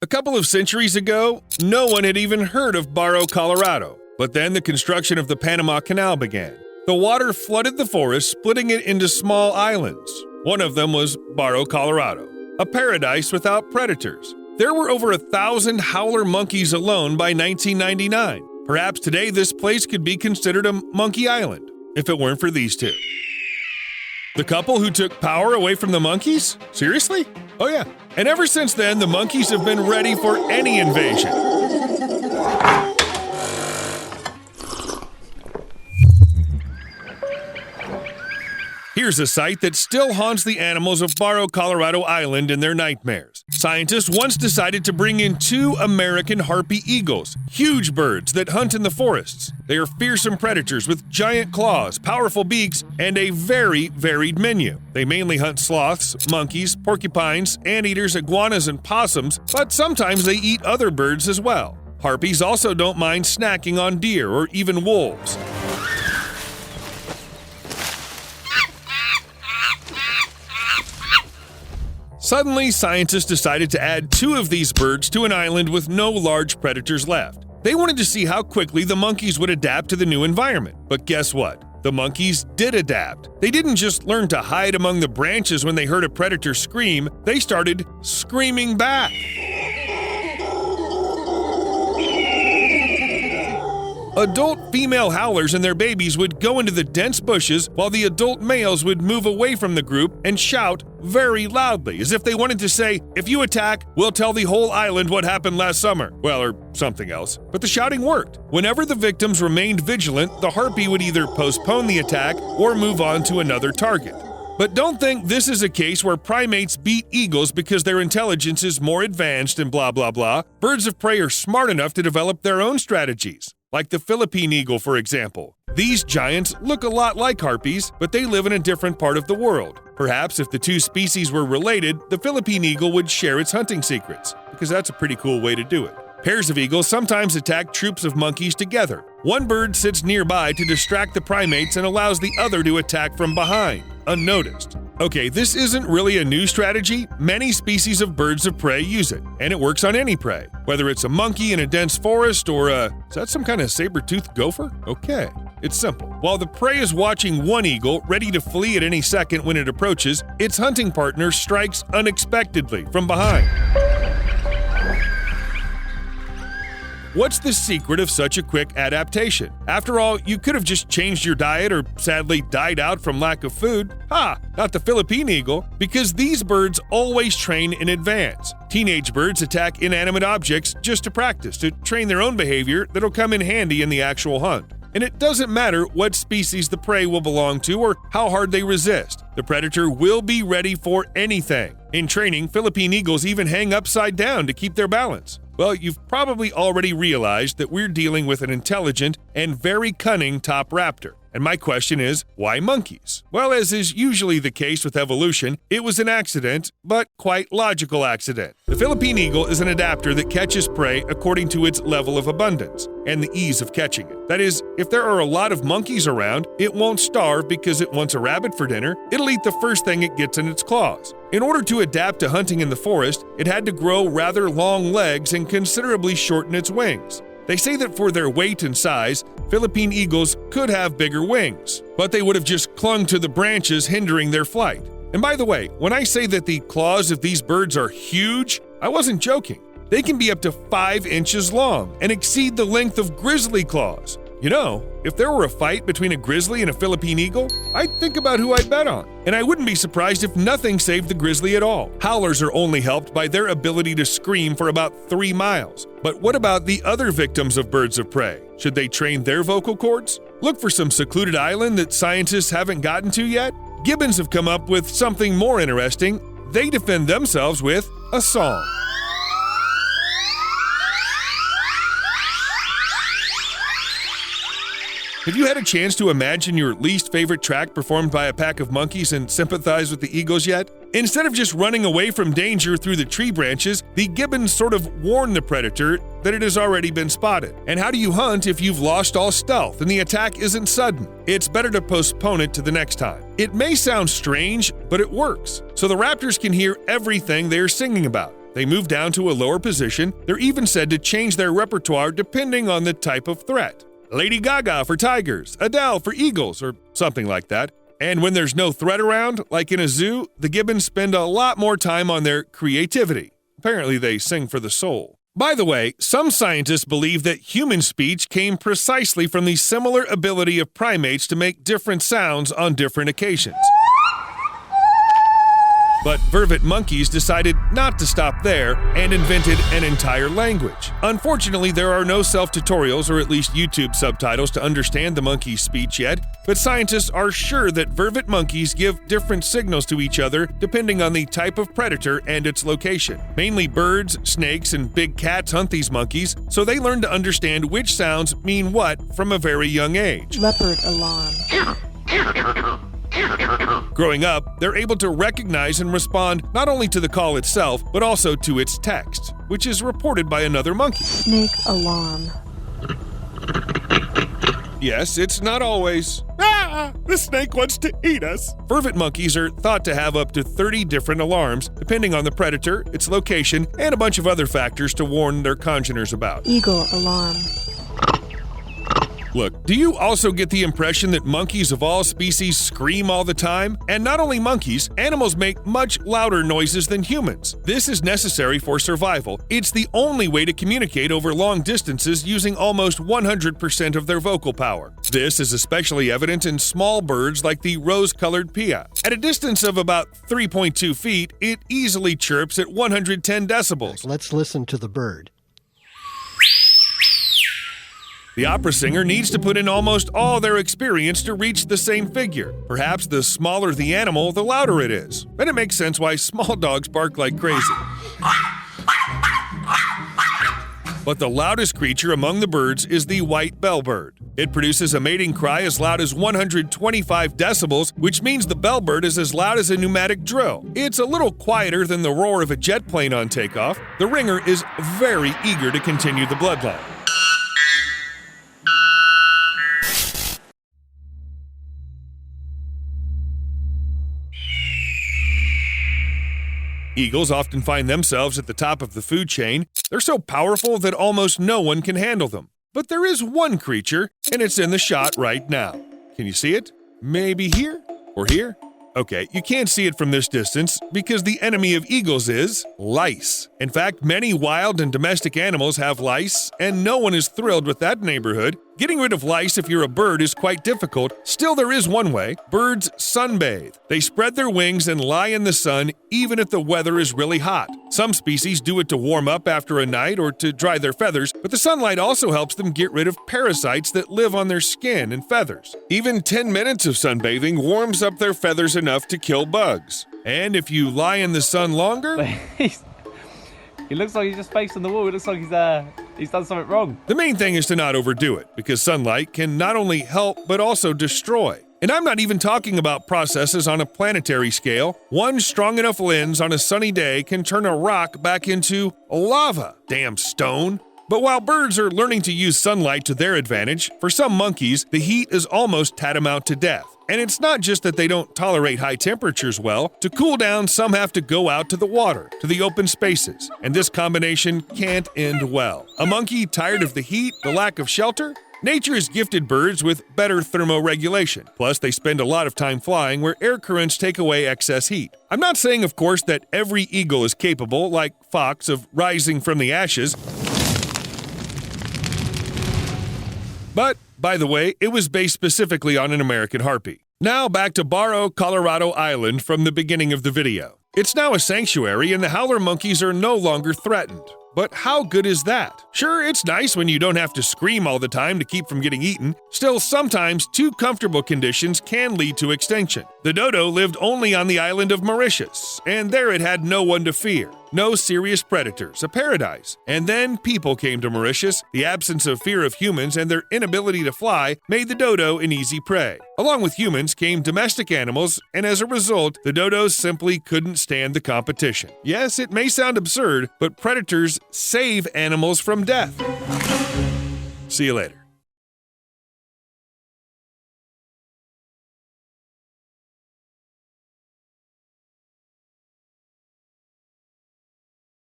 A couple of centuries ago, no one had even heard of Barro, Colorado. But then the construction of the Panama Canal began. The water flooded the forest, splitting it into small islands. One of them was Barro, Colorado, a paradise without predators. There were over 1,000 howler monkeys alone by 1999. Perhaps today this place could be considered a monkey island, if it weren't for these two. The couple who took power away from the monkeys? Seriously? Oh yeah. And ever since then, the monkeys have been ready for any invasion. Here's a sight that still haunts the animals of Barro, Colorado Island in their nightmares. Scientists once decided to bring in 2 American Harpy eagles, huge birds that hunt in the forests. They are fearsome predators with giant claws, powerful beaks, and a very varied menu. They mainly hunt sloths, monkeys, porcupines, anteaters, iguanas, and possums, but sometimes they eat other birds as well. Harpies also don't mind snacking on deer or even wolves. Suddenly, scientists decided to add 2 of these birds to an island with no large predators left. They wanted to see how quickly the monkeys would adapt to the new environment. But guess what? The monkeys did adapt. They didn't just learn to hide among the branches when they heard a predator scream, they started screaming back. Adult female howlers and their babies would go into the dense bushes while the adult males would move away from the group and shout very loudly, as if they wanted to say, "If you attack, we'll tell the whole island what happened last summer." Well, or something else. But the shouting worked. Whenever the victims remained vigilant, the harpy would either postpone the attack or move on to another target. But don't think this is a case where primates beat eagles because their intelligence is more advanced and blah blah blah. Birds of prey are smart enough to develop their own strategies. Like the Philippine eagle, for example. These giants look a lot like harpies, but they live in a different part of the world. Perhaps if the 2 species were related, the Philippine eagle would share its hunting secrets, because that's a pretty cool way to do it. Pairs of eagles sometimes attack troops of monkeys together. One bird sits nearby to distract the primates and allows the other to attack from behind, unnoticed. Okay, this isn't really a new strategy. Many species of birds of prey use it, and it works on any prey. Whether it's a monkey in a dense forest or is that some kind of saber-toothed gopher? Okay, it's simple. While the prey is watching one eagle, ready to flee at any second when it approaches, its hunting partner strikes unexpectedly from behind. What's the secret of such a quick adaptation? After all, you could have just changed your diet or sadly died out from lack of food. Not the Philippine eagle, because these birds always train in advance. Teenage birds attack inanimate objects just to practice, to train their own behavior that'll come in handy in the actual hunt. And it doesn't matter what species the prey will belong to or how hard they resist. The predator will be ready for anything. In training, Philippine eagles even hang upside down to keep their balance. Well, you've probably already realized that we're dealing with an intelligent and very cunning top raptor. And my question is, why monkeys? Well, as is usually the case with evolution, it was an accident, but quite logical accident. The Philippine eagle is an adapter that catches prey according to its level of abundance and the ease of catching it. That is, if there are a lot of monkeys around, it won't starve because it wants a rabbit for dinner. It'll eat the first thing it gets in its claws. In order to adapt to hunting in the forest, it had to grow rather long legs and considerably shorten its wings. They say that for their weight and size, Philippine eagles could have bigger wings, but they would have just clung to the branches, hindering their flight. And by the way, when I say that the claws of these birds are huge, I wasn't joking. They can be up to 5 inches long and exceed the length of grizzly claws. You know, if there were a fight between a grizzly and a Philippine eagle, I'd think about who I'd bet on. And I wouldn't be surprised if nothing saved the grizzly at all. Howlers are only helped by their ability to scream for about 3 miles. But what about the other victims of birds of prey? Should they train their vocal cords? Look for some secluded island that scientists haven't gotten to yet. Gibbons have come up with something more interesting. They defend themselves with a song. Have you had a chance to imagine your least favorite track performed by a pack of monkeys and sympathize with the eagles yet? Instead of just running away from danger through the tree branches, the gibbons sort of warn the predator that it has already been spotted. And how do you hunt if you've lost all stealth and the attack isn't sudden? It's better to postpone it to the next time. It may sound strange, but it works. So the raptors can hear everything they're singing about. They move down to a lower position. They're even said to change their repertoire depending on the type of threat. Lady Gaga for tigers, Adele for eagles, or something like that. And when there's no threat around, like in a zoo, the gibbons spend a lot more time on their creativity. Apparently they sing for the soul. By the way, some scientists believe that human speech came precisely from the similar ability of primates to make different sounds on different occasions. But vervet monkeys decided not to stop there and invented an entire language. Unfortunately, there are no self-tutorials or at least YouTube subtitles to understand the monkey's speech yet, but scientists are sure that vervet monkeys give different signals to each other depending on the type of predator and its location. Mainly birds, snakes, and big cats hunt these monkeys, so they learn to understand which sounds mean what from a very young age. Leopard alarm. Growing up, they're able to recognize and respond not only to the call itself, but also to its text, which is reported by another monkey. Snake alarm. Yes, it's not always, the snake wants to eat us. Vervet monkeys are thought to have up to 30 different alarms, depending on the predator, its location, and a bunch of other factors to warn their congeners about. Eagle alarm. Look, do you also get the impression that monkeys of all species scream all the time? And not only monkeys, animals make much louder noises than humans. This is necessary for survival. It's the only way to communicate over long distances using almost 100% of their vocal power. This is especially evident in small birds like the rose-colored pia. At a distance of about 3.2 feet, it easily chirps at 110 decibels. Let's listen to the bird. The opera singer needs to put in almost all their experience to reach the same figure. Perhaps the smaller the animal, the louder it is. And it makes sense why small dogs bark like crazy. But the loudest creature among the birds is the white bellbird. It produces a mating cry as loud as 125 decibels, which means the bellbird is as loud as a pneumatic drill. It's a little quieter than the roar of a jet plane on takeoff. The ringer is very eager to continue the bloodline. Eagles often find themselves at the top of the food chain. They're so powerful that almost no one can handle them. But there is one creature, and it's in the shot right now. Can you see it? Maybe here or here? Okay, you can't see it from this distance because the enemy of eagles is lice. In fact, many wild and domestic animals have lice, and no one is thrilled with that neighborhood. Getting rid of lice if you're a bird is quite difficult. Still, there is one way. Birds sunbathe. They spread their wings and lie in the sun even if the weather is really hot. Some species do it to warm up after a night or to dry their feathers, but the sunlight also helps them get rid of parasites that live on their skin and feathers. Even 10 minutes of sunbathing warms up their feathers enough to kill bugs. And if you lie in the sun longer... He looks like he's just facing the wall. It looks like he's done something wrong. The main thing is to not overdo it, because sunlight can not only help but also destroy. And I'm not even talking about processes on a planetary scale. One strong enough lens on a sunny day can turn a rock back into lava. Damn stone. But while birds are learning to use sunlight to their advantage, for some monkeys, the heat is almost tantamount to death. And it's not just that they don't tolerate high temperatures well. To cool down, some have to go out to the water, to the open spaces. And this combination can't end well. A monkey tired of the heat, the lack of shelter? Nature has gifted birds with better thermoregulation. Plus, they spend a lot of time flying where air currents take away excess heat. I'm not saying, of course, that every eagle is capable, like fox, of rising from the ashes. But, by the way, it was based specifically on an American harpy. Now back to Barrow, Colorado Island from the beginning of the video. It's now a sanctuary and the howler monkeys are no longer threatened. But how good is that? Sure, it's nice when you don't have to scream all the time to keep from getting eaten. Still, sometimes too comfortable conditions can lead to extinction. The dodo lived only on the island of Mauritius, and there it had no one to fear. No serious predators, a paradise. And then people came to Mauritius. The absence of fear of humans and their inability to fly made the dodo an easy prey. Along with humans came domestic animals, and as a result, the dodos simply couldn't stand the competition. Yes, it may sound absurd, but predators save animals from death. See you later.